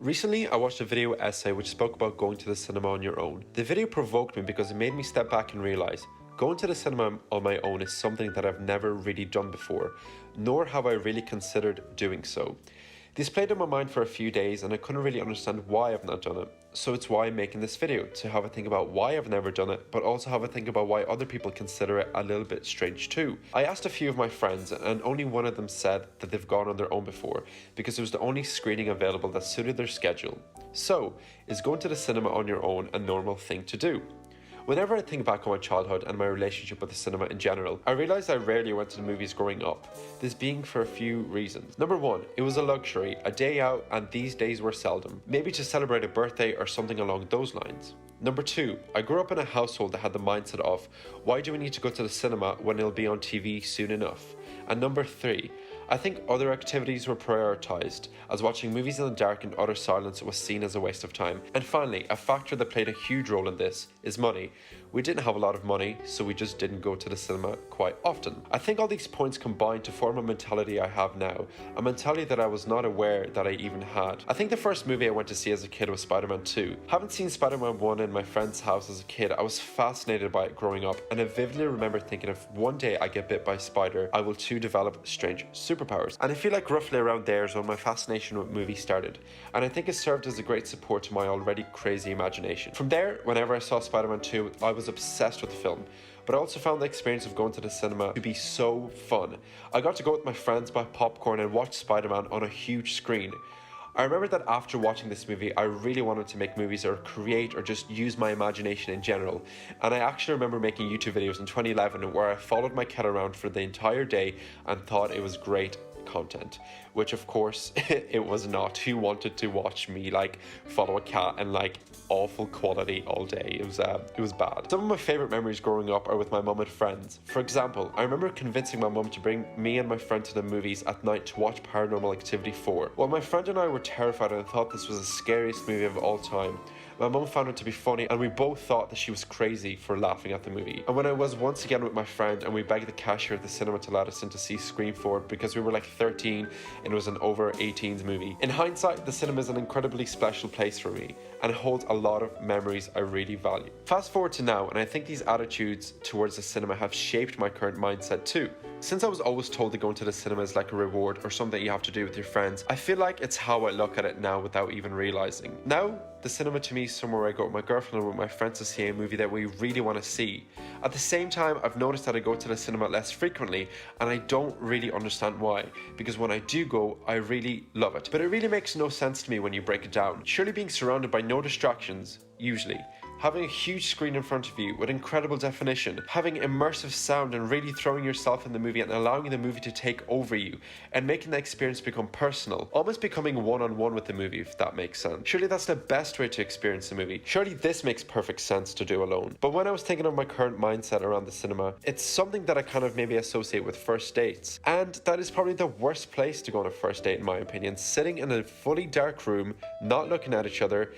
Recently, I watched a video essay which spoke about going to the cinema on your own. The video provoked me because it made me step back and realise going to the cinema on my own is something that I've never really done before, nor have I really considered doing so. This played in my mind for a few days and I couldn't really understand why I've not done it. So it's why I'm making this video, to have a think about why I've never done it, but also have a think about why other people consider it a little bit strange too. I asked a few of my friends and only one of them said that they've gone on their own before because it was the only screening available that suited their schedule. So, is going to the cinema on your own a normal thing to do? Whenever I think back on my childhood and my relationship with the cinema in general, I realise I rarely went to the movies growing up, this being for a few reasons. Number one, it was a luxury, a day out, and these days were seldom, maybe to celebrate a birthday or something along those lines. Number two, I grew up in a household that had the mindset of, why do we need to go to the cinema when it'll be on TV soon enough? And number three, I think other activities were prioritised, as watching movies in the dark and utter silence was seen as a waste of time. And finally, a factor that played a huge role in this is money. We didn't have a lot of money, so we just didn't go to the cinema quite often. I think all these points combined to form a mentality I have now, a mentality that I was not aware that I even had. I think the first movie I went to see as a kid was Spider-Man 2. Having seen Spider-Man 1 in my friend's house as a kid, I was fascinated by it growing up, and I vividly remember thinking if one day I get bit by a spider, I will too develop strange superpowers. And I feel like roughly around there is when my fascination with movies started, and I think it served as a great support to my already crazy imagination. From there, whenever I saw Spider-Man 2, I was obsessed with the film, but I also found the experience of going to the cinema to be so fun. I got to go with my friends, buy popcorn and watch Spider-Man on a huge screen. I remember that after watching this movie, I really wanted to make movies or create or just use my imagination in general. And I actually remember making YouTube videos in 2011 where I followed my cat around for the entire day and thought it was great content, which of course it was not. Who wanted to watch me follow a cat and awful quality all day? It was bad. Some of my favorite memories growing up are with my mum and friends. For example, I remember convincing my mum to bring me and my friend to the movies at night to watch Paranormal Activity 4. While my friend and I were terrified and thought this was the scariest movie of all time, my mum found it to be funny and we both thought that she was crazy for laughing at the movie. And when I was once again with my friend and we begged the cashier at the cinema to let us in to see Scream 4 because we were 13 and it was an over 18s movie. In hindsight, the cinema is an incredibly special place for me and it holds a lot of memories I really value. Fast forward to now, and I think these attitudes towards the cinema have shaped my current mindset too. Since I was always told that going to the cinema is like a reward or something you have to do with your friends, I feel like it's how I look at it now without even realising. Now, the cinema to me is somewhere I go with my girlfriend or with my friends to see a movie that we really want to see. At the same time, I've noticed that I go to the cinema less frequently and I don't really understand why, because when I do go, I really love it. But it really makes no sense to me when you break it down. Surely being surrounded by no distractions, usually, having a huge screen in front of you with incredible definition, having immersive sound and really throwing yourself in the movie and allowing the movie to take over you and making the experience become personal, almost becoming one-on-one with the movie, if that makes sense. Surely that's the best way to experience the movie. Surely this makes perfect sense to do alone. But when I was thinking of my current mindset around the cinema, it's something that I kind of maybe associate with first dates. And that is probably the worst place to go on a first date in my opinion, sitting in a fully dark room, not looking at each other.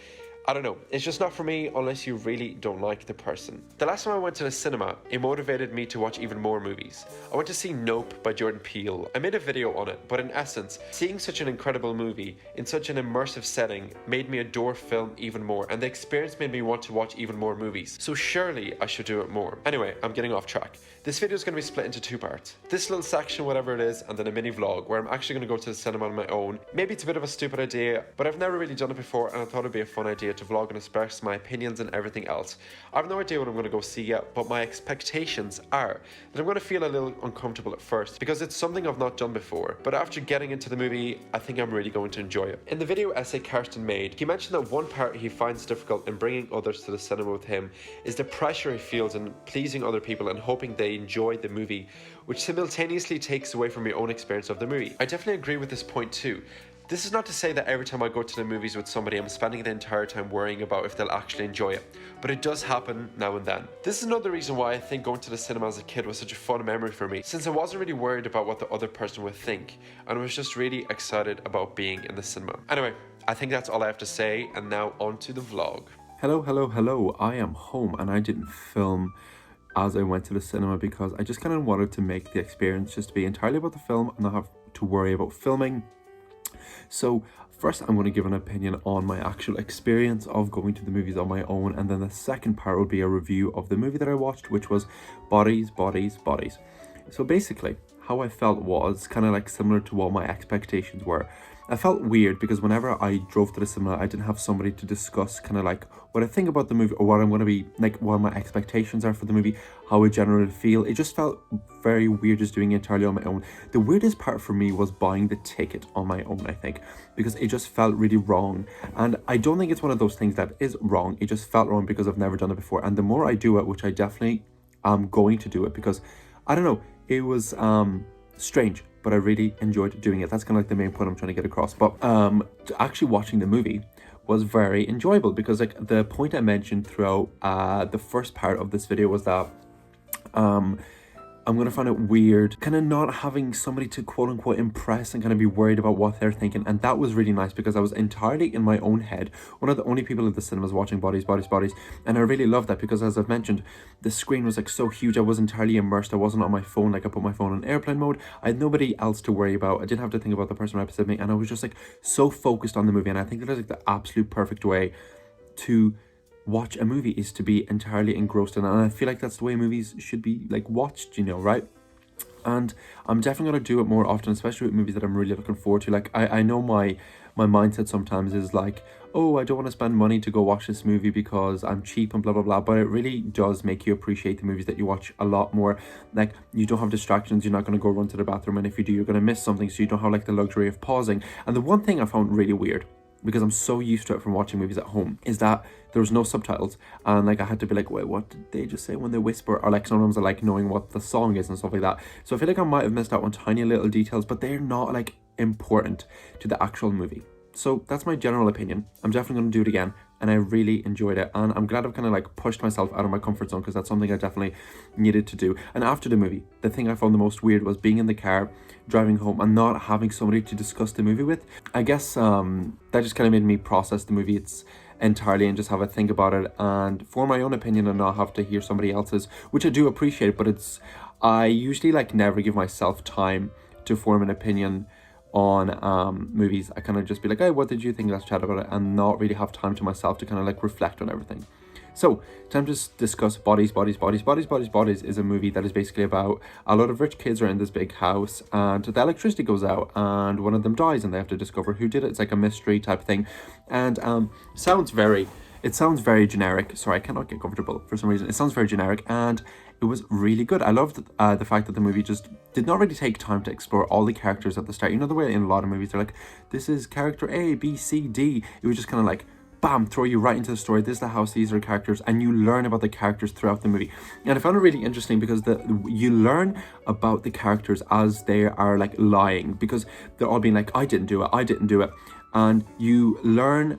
I don't know, it's just not for me unless you really don't like the person. The last time I went to the cinema, it motivated me to watch even more movies. I went to see Nope by Jordan Peele. I made a video on it, but in essence, seeing such an incredible movie in such an immersive setting made me adore film even more, and the experience made me want to watch even more movies. So surely I should do it more. Anyway, I'm getting off track. This video is going to be split into two parts. This little section, whatever it is, and then a mini vlog where I'm actually going to go to the cinema on my own. Maybe it's a bit of a stupid idea, but I've never really done it before and I thought it'd be a fun idea to vlog and express my opinions and everything else. I have no idea what I'm going to go see yet, but my expectations are that I'm going to feel a little uncomfortable at first because it's something I've not done before, but after getting into the movie, I think I'm really going to enjoy it. In the video essay Karsten made, he mentioned that one part he finds difficult in bringing others to the cinema with him is the pressure he feels in pleasing other people and hoping they enjoy the movie, which simultaneously takes away from your own experience of the movie. I definitely agree with this point too. This is not to say that every time I go to the movies with somebody I'm spending the entire time worrying about if they'll actually enjoy it, but it does happen now and then. This is another reason why I think going to the cinema as a kid was such a fun memory for me, since I wasn't really worried about what the other person would think, and I was just really excited about being in the cinema. Anyway, I think that's all I have to say, and now on to the vlog. Hello, I am home and I didn't film as I went to the cinema because I just kind of wanted to make the experience just be entirely about the film and not have to worry about filming. So first, I'm going to give an opinion on my actual experience of going to the movies on my own, and then the second part will be a review of the movie that I watched, which was Bodies, Bodies, Bodies. So basically, how I felt was kind of like similar to what my expectations were. I felt weird because whenever I drove to the cinema, I didn't have somebody to discuss kind of like what I think about the movie or what I'm going to be like, what my expectations are for the movie, how I generally feel. It just felt very weird just doing it entirely on my own. The weirdest part for me was buying the ticket on my own, I think, because it just felt really wrong. And I don't think it's one of those things that is wrong. It just felt wrong because I've never done it before. And the more I do it, which I definitely am going to do it, because I don't know, it was strange, but I really enjoyed doing it. That's kind of like the main point I'm trying to get across. But actually watching the movie was very enjoyable, because like the point I mentioned throughout the first part of this video was that I'm going to find it weird kind of not having somebody to quote unquote impress and kind of be worried about what they're thinking. And that was really nice because I was entirely in my own head, one of the only people in the cinemas watching Bodies, Bodies, Bodies. And I really loved that because, as I've mentioned, the screen was like so huge. I was entirely immersed. I wasn't on my phone. Like I put my phone on airplane mode. I had nobody else to worry about. I didn't have to think about the person right beside me. And I was just like so focused on the movie. And I think that is like the absolute perfect way to watch a movie, is to be entirely engrossed in it. And I feel like that's the way movies should be like watched, you know, right? And I'm definitely going to do it more often, especially with movies that I'm really looking forward to. Like I know my mindset sometimes is like, oh, I don't want to spend money to go watch this movie because I'm cheap and blah blah blah, but it really does make you appreciate the movies that you watch a lot more. Like you don't have distractions, you're not going to go run to the bathroom, and if you do, you're going to miss something, so you don't have like the luxury of pausing. And the one thing I found really weird, because I'm so used to it from watching movies at home, is that there was no subtitles, and like I had to be like, wait, what did they just say when they whisper? Or like sometimes I like knowing what the song is and stuff like that. So I feel like I might have missed out on tiny little details, but they're not like important to the actual movie. So that's my general opinion. I'm definitely going to do it again, and I really enjoyed it, and I'm glad I've kind of like pushed myself out of my comfort zone, because that's something I definitely needed to do. And after the movie, the thing I found the most weird was being in the car driving home and not having somebody to discuss the movie with. I guess that just kind of made me process the movie it's entirely and just have a think about it and form my own opinion and not have to hear somebody else's, which I do appreciate. But I usually like never give myself time to form an opinion on movies. I kind of just be like, hey, what did you think? Let's chat about it, and not really have time to myself to kind of like reflect on everything. So, time to discuss Bodies, Bodies, Bodies. Bodies, Bodies, Bodies is a movie that is basically about a lot of rich kids are in this big house, and the electricity goes out, and one of them dies, and they have to discover who did it. It's like a mystery type thing, and it sounds very generic. Sorry, I cannot get comfortable for some reason. It sounds very generic, and it was really good. I loved the fact that the movie just did not really take time to explore all the characters at the start. You know the way in a lot of movies they're like, this is character A, B, C, D. It was just kind of like, bam, throw you right into the story. This is the house, these are the characters, and you learn about the characters throughout the movie. And I found it really interesting because you learn about the characters as they are like lying, because they're all being like, I didn't do it. And you learn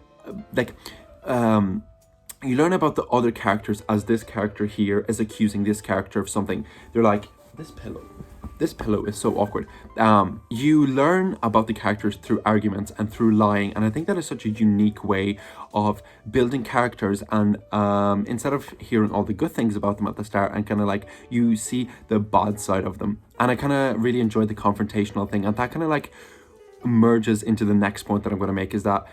you learn about the other characters as this character here is accusing this character of something. They're like, this pillow is so awkward. You learn about the characters through arguments and through lying, and I think that is such a unique way of building characters. And instead of hearing all the good things about them at the start, and kind of like you see the bad side of them. And I kind of really enjoyed the confrontational thing, and that kind of like merges into the next point that I'm going to make, is that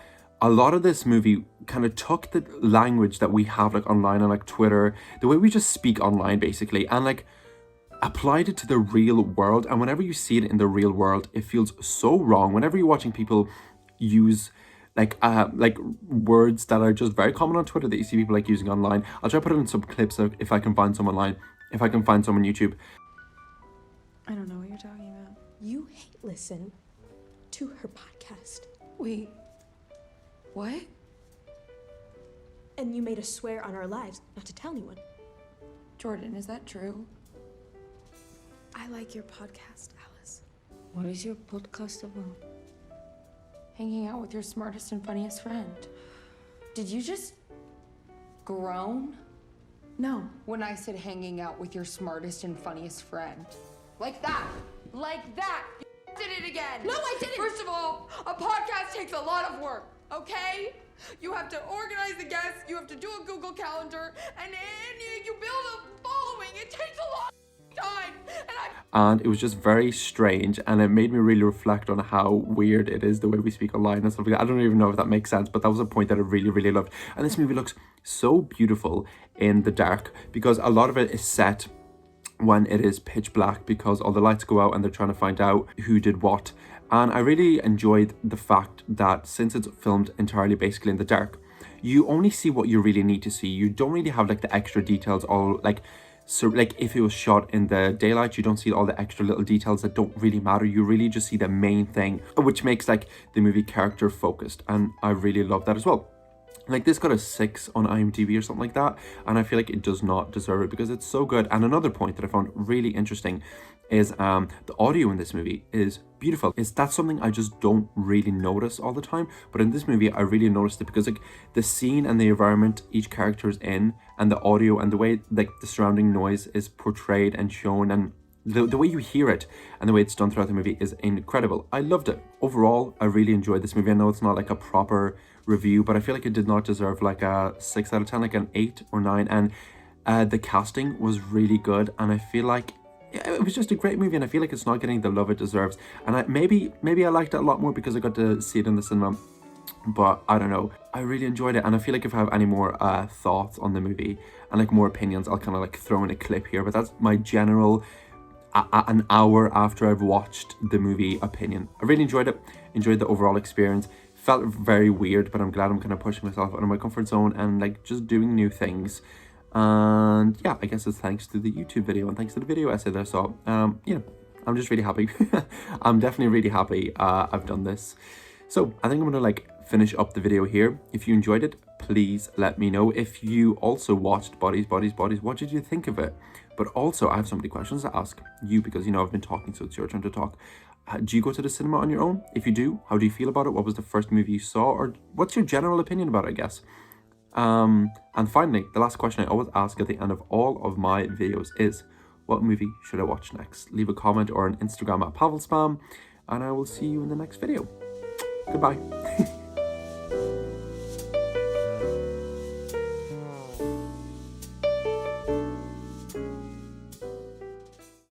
a lot of this movie kind of took the language that we have like online and like Twitter, the way we just speak online basically, and like applied it to the real world. And whenever you see it in the real world, it feels so wrong. Whenever you're watching people use like words that are just very common on Twitter that you see people like using online. I'll try to put it in some clips if I can find some online, if I can find some on YouTube. I don't know what you're talking about. You hate listen to her podcast. Wait, what? And you made us swear on our lives not to tell anyone. Jordan, is that true? I like your podcast, Alice. What is your podcast about? Hanging out with your smartest and funniest friend. Did you just groan? No. When I said hanging out with your smartest and funniest friend. Like that! Like that! You did it again! No, I didn't! First of all, a podcast takes a lot of work, okay? You have to organize the guests, you have to do a Google Calendar, and you build a following. It takes a lot of time, and And it was just very strange, and it made me really reflect on how weird it is the way we speak online and stuff like that. I don't even know if that makes sense, but that was a point that I really, really loved. And this movie looks so beautiful in the dark, because a lot of it is set when it is pitch black, because all the lights go out and they're trying to find out who did what. And I really enjoyed the fact that since it's filmed entirely basically in the dark, you only see what you really need to see. You don't really have like the extra details, all like, so like if it was shot in the daylight, you don't see all the extra little details that don't really matter. You really just see the main thing, which makes like the movie character focused, and I really love that as well. Like, this got a 6 on IMDb or something like that, and I feel like it does not deserve it because it's so good. And another point that I found really interesting is the audio in this movie is beautiful. That's something I just don't really notice all the time, but in this movie I really noticed it, because like the scene and the environment each character is in, and the audio and the way like the surrounding noise is portrayed and shown, and the way you hear it and the way it's done throughout the movie is incredible. I loved it. Overall, I really enjoyed this movie. I know it's not like a proper review, but I feel like it did not deserve like a 6 out of 10, like an 8 or 9. And the casting was really good, and I feel like it was just a great movie, and I feel like it's not getting the love it deserves. And maybe I liked it a lot more because I got to see it in the cinema. But I don't know, I really enjoyed it, and I feel like if I have any more thoughts on the movie and like more opinions, I'll kind of like throw in a clip here. But that's my general an hour after I've watched the movie opinion. I really enjoyed it, enjoyed the overall experience. Felt very weird, but I'm glad I'm kind of pushing myself out of my comfort zone and like just doing new things. And yeah, I guess it's thanks to the YouTube video and thanks to the video essay that I saw. You know, I'm just really happy. I'm definitely really happy I've done this. So I think I'm gonna like finish up the video here. If you enjoyed it, please let me know. If you also watched Bodies, what did you think of it? But also, I have so many questions to ask you, because you know I've been talking, so it's your turn to talk. Do you go to the cinema on your own? If you do, how do you feel about it? What was the first movie you saw? Or what's your general opinion about it, I guess? And finally, the last question I always ask at the end of all of my videos is, what movie should I watch next? Leave a comment or an Instagram at paulxkolobov, and I will see you in the next video. Goodbye.